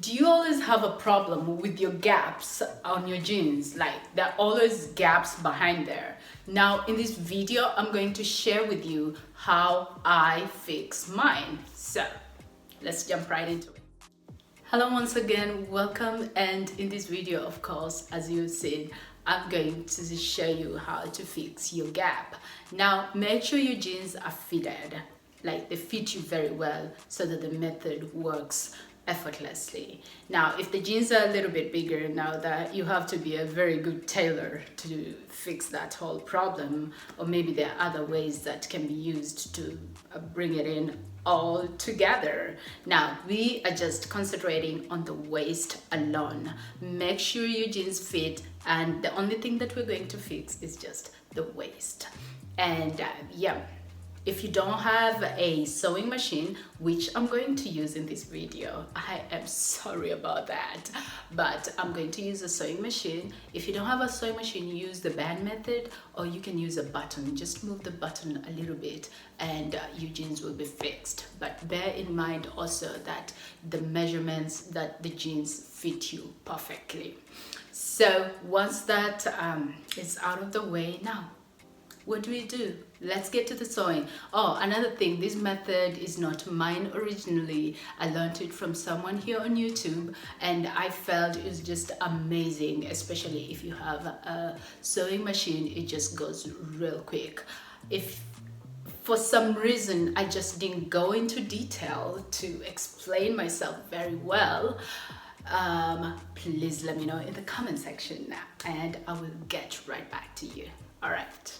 Do you always have a problem with your gaps on your jeans? Like there are always gaps behind there. Now in this video, I'm going to share with you how I fix mine. So let's jump right into it. Hello once again, welcome. And in this video, of course, as you've seen, I'm going to show you how to fix your gap. Now make sure your jeans are fitted, like they fit you very well so that the method works effortlessly. Now if the jeans are a little bit bigger, now that you have to be a very good tailor to fix that whole problem, or maybe there are other ways that can be used to bring it in all together. Now we are just concentrating on the waist alone. Make sure your jeans fit, and the only thing that we're going to fix is just the waist. And yeah, if you don't have a sewing machine, which I'm going to use in this video, I am sorry about that, but I'm going to use a sewing machine. If you don't have a sewing machine, use the band method, or you can use a button. Just move the button a little bit and your jeans will be fixed. But bear in mind also that the measurements, that the jeans fit you perfectly. So once that is out of the way, now what do? Let's get to the sewing. Oh, another thing, this method is not mine originally. I learned it from someone here on YouTube, and I felt it was just amazing, especially if you have a sewing machine. It just goes real quick. If for some reason I just didn't go into detail to explain myself very well, please let me know in the comment section, and I will get right back to you. All right.